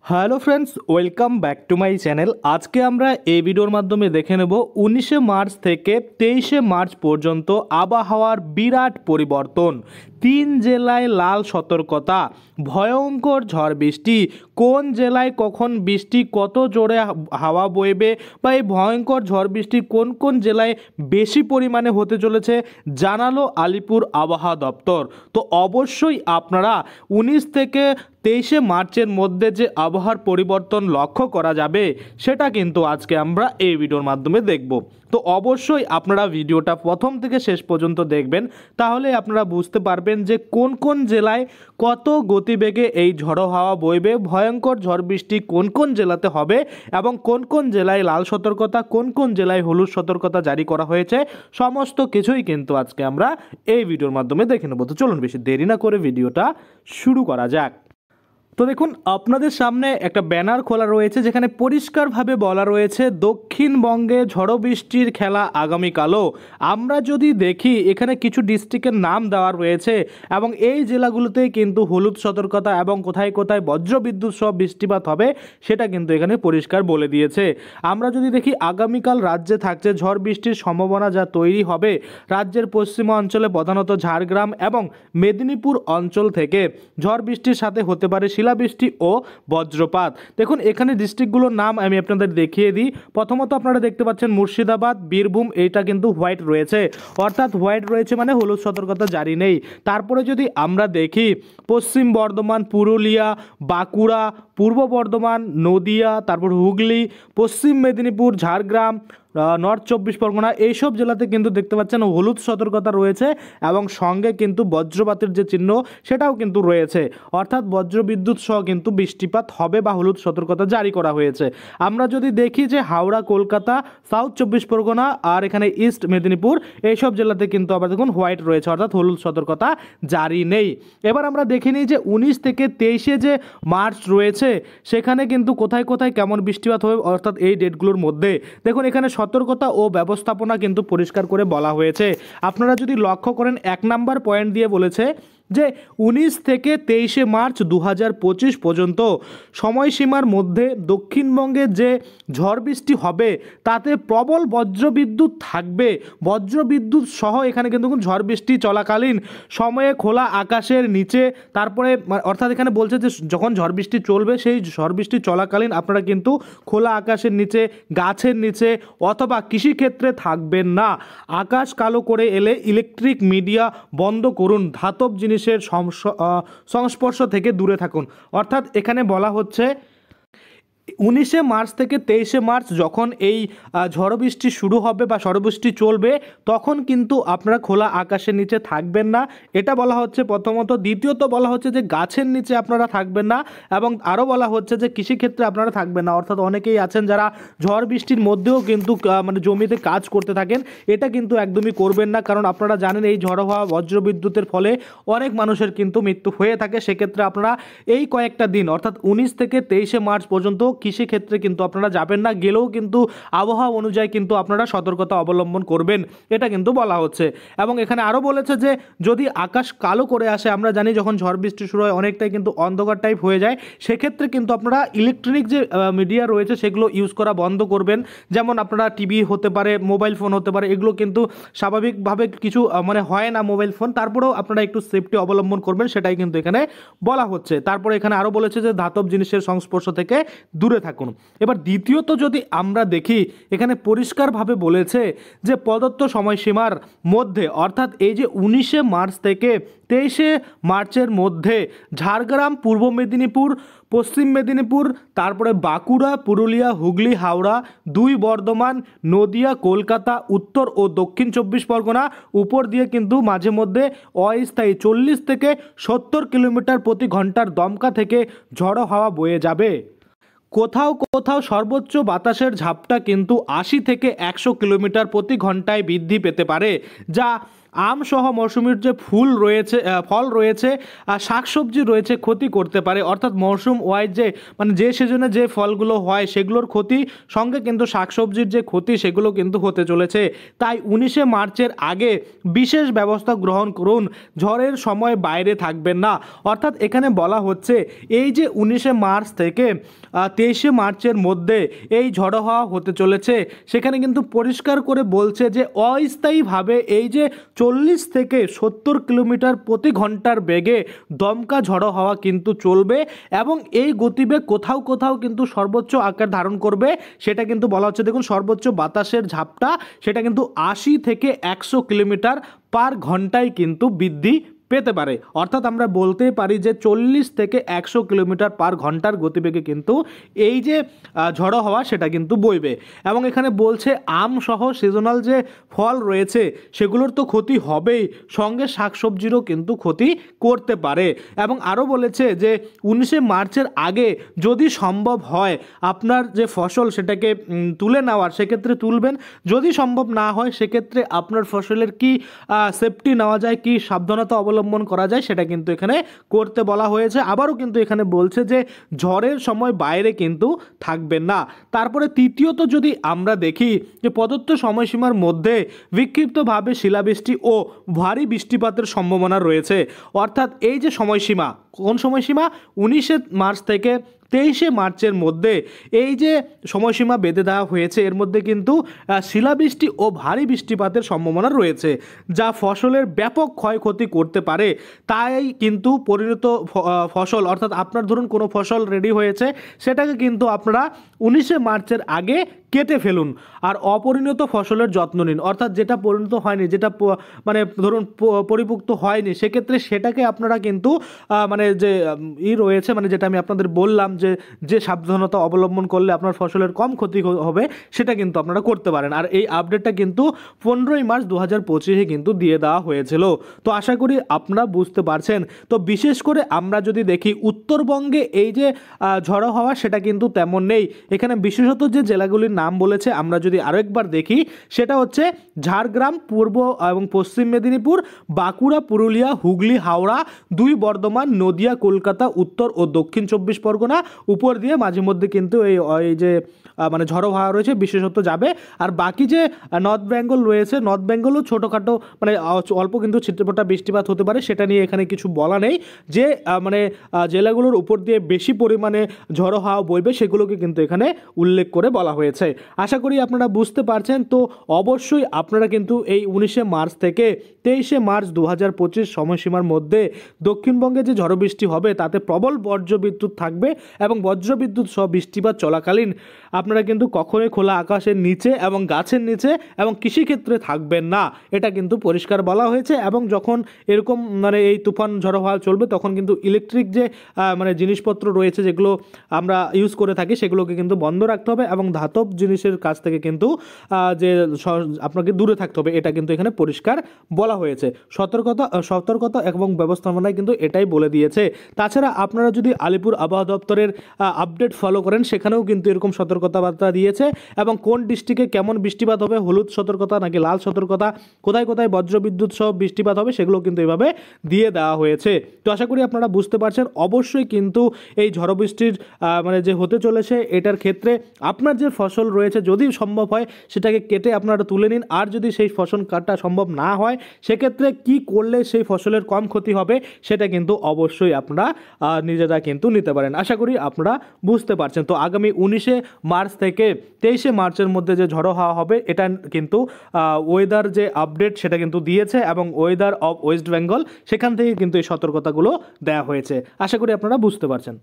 Hello friends, welcome back to my channel. আজকে আমরা এই ভিডিওর মাধ্যমে দেখে নেব 19শে মার্চ থেকে 23শে মার্চ পর্যন্ত আবহাওয়ার বিরাট পরিবর্তন। 3 জেলায় লাল সতর্কতা, ভয়ঙ্কর ঝড় বৃষ্টি, কোন জেলায় কখন বৃষ্টি, কত জোরে হাওয়া বইবে বা এই ভয়ঙ্কর ঝড় বৃষ্টি কোন কোন জেলায় বেশি পরিমাণে হতে চলেছে জানালো আলিপুর আবহাওয়া দপ্তর। তো অবশ্যই আপনারা 19 থেকে 23শে মার্চের মধ্যে যে আবহাওয়ার পরিবর্তন লক্ষ্য করা যাবে সেটা কিন্তু আজকে আমরা এই ভিডিওর মাধ্যমে দেখব। তো অবশ্যই আপনারা ভিডিওটা প্রথম থেকে শেষ পর্যন্ত দেখবেন, তাহলে আপনারা বুঝতে পারবেন যে কোন কোন জেলায় কত গতিবেগে এই ঝড়ো হাওয়া বইবে, ভয়ঙ্কর ঝড় বৃষ্টি কোন কোন জেলাতে হবে এবং কোন কোন জেলায় লাল সতর্কতা, কোন কোন জেলায় হলুদ সতর্কতা জারি করা হয়েছে, সমস্ত কিছুই কিন্তু আজকে আমরা এই ভিডিওর মাধ্যমে দেখে নেব। তো চলুন বেশি দেরি না করে ভিডিওটা শুরু করা যাক। তো দেখুন, আপনাদের সামনে একটা ব্যানার খোলা রয়েছে যেখানে পরিষ্কারভাবে বলা রয়েছে দক্ষিণবঙ্গে ঝড়ো বৃষ্টির খেলা আগামীকালও। আমরা যদি দেখি এখানে কিছু ডিস্ট্রিক্টের নাম দেওয়া রয়েছে এবং এই জেলাগুলোতে কিন্তু হলুদ সতর্কতা এবং কোথায় কোথায় বজ্রবিদ্যুৎ সহ বৃষ্টিপাত হবে সেটা কিন্তু এখানে পরিষ্কার বলে দিয়েছে। আমরা যদি দেখি আগামীকাল রাজ্যে থাকছে ঝড় বৃষ্টির সম্ভাবনা যা তৈরি হবে রাজ্যের পশ্চিম অঞ্চলে, প্রধানত ঝাড়গ্রাম এবং মেদিনীপুর অঞ্চল থেকে ঝড় বৃষ্টির সাথে হতে পারে শিলাবৃষ্টি ও বজ্রপাত। দেখুন এখানে ডিস্ট্রিক্টগুলোর নাম আমি আপনাদের দেখিয়ে দিই। প্রথমত আপনারা দেখতে পাচ্ছেন মুর্শিদাবাদ, বীরভূম, এইটা কিন্তু হোয়াইট রয়েছে, অর্থাৎ হোয়াইট রয়েছে মানে হলুদ সতর্কতা জারি নেই। তারপরে যদি আমরা দেখি পশ্চিম বর্ধমান, পুরুলিয়া, বাঁকুড়া, পূর্ব বর্ধমান, নদিয়া, তারপর হুগলি, পশ্চিম মেদিনীপুর, ঝাড়গ্রাম, নর্থ 24 পরগনা, এইসব জেলাতে কিন্তু দেখতে পাচ্ছেন হলুদ সতর্কতা রয়েছে এবং সঙ্গে কিন্তু বজ্রপাতের যে চিহ্ন সেটাও কিন্তু রয়েছে, অর্থাৎ বজ্রবিদ্যুৎ সহ কিন্তু বৃষ্টিপাত হবে বা হলুদ সতর্কতা জারি করা হয়েছে। আমরা যদি দেখি যে হাওড়া, কলকাতা, সাউথ 24 পরগনা আর এখানে ইস্ট মেদিনীপুর, এইসব জেলাতে কিন্তু আবার দেখুন হোয়াইট রয়েছে, অর্থাৎ হলুদ সতর্কতা জারি নেই। এবার আমরা দেখে নিই যে 19 থেকে 23শে যে মার্চ রয়েছে সেখানে কিন্তু কোথায় কোথায় কেমন বৃষ্টিপাত হবে, অর্থাৎ এই ডেটগুলোর মধ্যে দেখুন এখানে সতর্কতা ও ব্যবস্থাপনা কিন্তু পরিষ্কার করে বলা হয়েছে। আপনারা যদি লক্ষ্য করেন 1 নাম্বার পয়েন্ট দিয়ে বলেছে যে 19 থেকে 23শে মার্চ 2025 পর্যন্ত সময়সীমার মধ্যে দক্ষিণবঙ্গে যে ঝড় বৃষ্টি হবে তাতে প্রবল বজ্রবিদ্যুৎ থাকবে। বজ্রবিদ্যুৎ সহ এখানে কিন্তু ঝড় বৃষ্টি চলাকালীন সময়ে খোলা আকাশের নিচে, তারপরে অর্থাৎ এখানে বলছে যে যখন ঝড় বৃষ্টি চলবে সেই ঝড় বৃষ্টি চলাকালীন আপনারা কিন্তু খোলা আকাশের নিচে, গাছের নিচে অথবা কৃষিক্ষেত্রে থাকবেন না। আকাশ কালো করে এলে ইলেকট্রিক মিডিয়া বন্ধ করুন, ধাতব জিনিসের সংস্পর্শ থেকে দূরে থাকুন। অর্থাৎ এখানে বলা হচ্ছে 19শে মার্চ থেকে 23শে মার্চ যখন এই ঝড় বৃষ্টি শুরু হবে বা ঝড় বৃষ্টি চলবে তখন কিন্তু আপনারা খোলা আকাশের নিচে থাকবেন না, এটা বলা হচ্ছে প্রথমত। দ্বিতীয়ত বলা হচ্ছে যে গাছের নিচে আপনারা থাকবেন না এবং আরও বলা হচ্ছে যে কৃষিক্ষেত্রে আপনারা থাকবেন না, অর্থাৎ অনেকেই আছেন যারা ঝড় বৃষ্টির মধ্যেও কিন্তু মানে জমিতে কাজ করতে থাকেন, এটা কিন্তু একদমই করবেন না, কারণ আপনারা জানেন এই ঝড়ো হওয়া বজ্রবিদ্যুতের ফলে অনেক মানুষের কিন্তু মৃত্যু হয়ে থাকে। সেক্ষেত্রে আপনারা এই কয়েকটা দিন অর্থাৎ 19 থেকে 23শে মার্চ পর্যন্ত কৃষিক্ষেত্রে কিন্তু আপনারা যাবেন না, গেলেও কিন্তু আবহাওয়া অনুযায়ী কিন্তু আপনারা সতর্কতা অবলম্বন করবেন, এটা কিন্তু বলা হচ্ছে। এবং এখানে আরও বলেছে যে যদি আকাশ কালো করে আসে, আমরা জানি যখন ঝড় বৃষ্টি শুরু হয় অনেকটাই কিন্তু অন্ধকার টাইপ হয়ে যায়, সেক্ষেত্রে কিন্তু আপনারা ইলেকট্রনিক যে মিডিয়া রয়েছে সেগুলো ইউজ করা বন্ধ করবেন। যেমন আপনারা টিভি হতে পারে, মোবাইল ফোন হতে পারে, এগুলো কিন্তু স্বাভাবিকভাবে কিছু মানে হয় না মোবাইল ফোন, তারপরেও আপনারা একটু সেফটি অবলম্বন করবেন, সেটাই কিন্তু এখানে বলা হচ্ছে। তারপরে এখানে আরও বলেছে যে ধাতব জিনিসের সংস্পর্শ থেকে দূরে থাকুন। এবার দ্বিতীয়ত যদি আমরা দেখি এখানে পরিষ্কারভাবে বলেছে যে প্রদত্ত সময়সীমার মধ্যে, অর্থাৎ এই যে 19শে মার্চ থেকে 23শে মার্চের মধ্যে ঝাড়গ্রাম, পূর্ব মেদিনীপুর, পশ্চিম মেদিনীপুর, তারপরে বাঁকুড়া, পুরুলিয়া, হুগলি, হাওড়া, 2 বর্ধমান, নদিয়া, কলকাতা, উত্তর ও দক্ষিণ 24 পরগনা, উপর দিয়ে কিন্তু মাঝে মধ্যে অস্থায়ী 40 থেকে 70 কিলোমিটার প্রতি ঘন্টার দমকা থেকে ঝড়ো হাওয়া বয়ে যাবে। কোথাও কোথাও সর্বোচ্চ বাতাসের ঝাপটা কিন্তু 80 থেকে 100 কিলোমিটার প্রতি ঘন্টায় বৃদ্ধি পেতে পারে, যা আম সহ মৌসুমীর যে ফুল রয়েছে, ফল রয়েছে, শাকসবজি রয়েছে ক্ষতি করতে পারে। অর্থাৎ মৌসুম ওয়াইজ যে মানে যে সিজনে যে ফলগুলো হয় সেগুলোর ক্ষতি, সঙ্গে কিন্তু শাকসবজির যে ক্ষতি সেগুলো কিন্তু হতে চলেছে। তাই 19শে মার্চের আগে বিশেষ ব্যবস্থা গ্রহণ করুন, ঝড়ের সময় বাইরে থাকবেন না। অর্থাৎ এখানে বলা হচ্ছে এই যে 19শে মার্চ থেকে 23শে মার্চের মধ্যে এই ঝড়ো হাওয়া হতে চলেছে, সেখানে কিন্তু পরিষ্কার করে বলছে যে অস্থায়ীভাবে এই যে 40 থেকে 70 কিলোমিটার প্রতি ঘন্টার বেগে দমকা ঝড়ো হাওয়া কিন্তু চলবে এবং এই গতিবেগ কোথাও কোথাও কিন্তু সর্বোচ্চ আকার ধারণ করবে। সেটা কিন্তু বলা হচ্ছে, দেখুন সর্বোচ্চ বাতাসের ঝাপটা সেটা কিন্তু 80 থেকে 100 কিলোমিটার পার ঘন্টায় কিন্তু বৃদ্ধি পেতে পারে। অর্থাৎ আমরা বলতেই পারি যে 40 থেকে 100 কিলোমিটার পার ঘন্টার গতিবেগে কিন্তু এই যে ঝড়ো হাওয়া সেটা কিন্তু বইবে। এবং এখানে বলছে আম সহ সিজনাল যে ফল রয়েছে সেগুলোর তো ক্ষতি হবেই, সঙ্গে শাকসবজিরও কিন্তু ক্ষতি করতে পারে। এবং আরও বলেছে যে 19শে মার্চের আগে যদি সম্ভব হয় আপনার যে ফসল সেটাকে তুলে নেওয়ার, সেক্ষেত্রে তুলবেন। যদি সম্ভব না হয় সেক্ষেত্রে আপনার ফসলের কি সেফটি নেওয়া যায়, কি সাবধানতা অবলম্বন করা যায় সেটা কিন্তু এখানে করতে বলা হয়েছে। আবারও কিন্তু এখানে বলছে যে ঝড়ের সময় বাইরে কিন্তু থাকবেন না। তারপরে তৃতীয়ত যদি আমরা দেখি যে প্রদত্ত সময়সীমার মধ্যে বিক্ষিপ্তভাবে শিলাবৃষ্টি ও ভারী বৃষ্টিপাতের সম্ভাবনা রয়েছে। অর্থাৎ এই যে সময়সীমা, কোন সময়সীমা? 19শে মার্চ থেকে 23শে মার্চের মধ্যে এই যে সময়সীমা বেঁধে দেওয়া হয়েছে, এর মধ্যে কিন্তু শিলাবৃষ্টি ও ভারী বৃষ্টিপাতের সম্ভাবনা রয়েছে, যা ফসলের ব্যাপক ক্ষয়ক্ষতি করতে পারে। তাই কিন্তু পরিণত ফসল, অর্থাৎ আপনার ধরুন কোনো ফসল রেডি হয়েছে সেটাকে কিন্তু আপনারা 19শে মার্চের আগে কেটে ফেলুন আর অপরিণত ফসলের যত্ন নিন। অর্থাৎ যেটা পরিণত হয়নি, যেটা মানে ধরুন পরিপুক্ত হয়নি, সেক্ষেত্রে সেটাকে আপনারা কিন্তু মানে যে রয়েছে, মানে যেটা আমি আপনাদের বললাম যে সাবধানতা অবলম্বন করলে আপনার ফসলের কম ক্ষতি হবে সেটা কিন্তু আপনারা করতে পারেন। আর এই আপডেটটা কিন্তু 15ই মার্চ 2025 কিন্তু দিয়ে দেওয়া হয়েছিল। তো আশা করি আপনারা বুঝতে পারছেন। তো বিশেষ করে আমরা যদি দেখি উত্তরবঙ্গে এই যে ঝড়ো হাওয়া সেটা কিন্তু তেমন নেই। এখানে বিশেষত যে জেলাগুলির নাম বলেছে আমরা যদি আরও একবার দেখি, সেটা হচ্ছে ঝাড়গ্রাম, পূর্ব এবং পশ্চিম মেদিনীপুর, বাঁকুড়া, পুরুলিয়া, হুগলি, হাওড়া, 2 বর্ধমান, নদিয়া, কলকাতা, উত্তর ও দক্ষিণ 24 পরগনা, উপর দিয়ে মাঝে মধ্যে কিন্তু এই যে মানে ঝড়ো হাওয়া রয়েছে বিশেষত যাবে। আর বাকি যে নর্থ বেঙ্গল রয়েছে, নর্থ বেঙ্গলও ছোটোখাটো মানে অল্প কিন্তু ছিটেফোঁটা বৃষ্টিপাত হতে পারে, সেটা নিয়ে এখানে কিছু বলা নেই। যে মানে জেলাগুলোর উপর দিয়ে বেশি পরিমাণে ঝড়ো হাওয়া বইবে সেগুলোকে কিন্তু এখানে উল্লেখ করে বলা হয়েছে। আশা করি আপনারা বুঝতে পারছেন। তো অবশ্যই আপনারা কিন্তু এই 19শে মার্চ থেকে 23শে মার্চ 2025 সময়সীমার মধ্যে দক্ষিণবঙ্গে যে ঝড়ো বৃষ্টি হবে তাতে প্রবল বজ্রবিদ্যুৎ থাকবে এবং বজ্রবিদ্যুৎ সহ বৃষ্টিপাত চলাকালীন আপনারা কিন্তু কখনোই খোলা আকাশের নিচে এবং গাছের নিচে এবং কৃষিক্ষেত্রে থাকবেন না, এটা কিন্তু পরিষ্কার বলা হয়েছে। এবং যখন এরকম মানে এই তুফান ঝড়ো হাওয়া চলবে তখন কিন্তু ইলেকট্রিক যে মানে জিনিসপত্র রয়েছে যেগুলো আমরা ইউজ করে থাকি সেগুলোকে কিন্তু বন্ধ রাখতে হবে এবং ধাতব জিনিসের কাছ থেকে কিন্তু যে আপনাকে দূরে থাকতে হবে, এটা কিন্তু এখানে পরিষ্কার বলা হয়েছে। সতর্কতা এবং ব্যবস্থাপনায় কিন্তু এটাই বলে দিয়েছে। তাছাড়া আপনারা যদি আলিপুর আবহাওয়া দপ্তরের আপডেট ফলো করেন সেখানেও কিন্তু এরকম সতর্কতাবার্তা দিয়েছে এবং কোন ডিস্ট্রিক্টে কেমন বৃষ্টিপাত হবে, হলুদ সতর্কতা নাকি লাল সতর্কতা, কোথায় কোথায় বজ্রবিদ্যুৎ সহ বৃষ্টিপাত হবে সেগুলো কিন্তু এভাবে দিয়ে দেওয়া হয়েছে। তো আশা করি আপনারা বুঝতে পারছেন। অবশ্যই কিন্তু এই ঝড়ো বৃষ্টির মানে যে হতে চলেছে এটার ক্ষেত্রে আপনার যে ফসল রয়েছে যদি সম্ভব হয় সেটাকে কেটে আপনারা তুলে নিন। আর যদি সেই ফসল কাটা সম্ভব না হয় সেক্ষেত্রে কি করলে সেই ফসলের কম ক্ষতি হবে সেটা কিন্তু অবশ্যই আপনারা নিজেরা কিন্তু নিতে পারেন। আশা করি আপনারা বুঝতে পারছেন। তো আগামী 19শে মার্চ থেকে 23শে মার্চের মধ্যে যে ঝড়ো হাওয়া হবে এটা কিন্তু ওয়েদার যে আপডেট সেটা কিন্তু দিয়েছে এবং ওয়েদার অফ ওয়েস্ট বেঙ্গল সেখান থেকে কিন্তু এই সতর্কতাগুলো দেওয়া হয়েছে। আশা করি আপনারা বুঝতে পারছেন।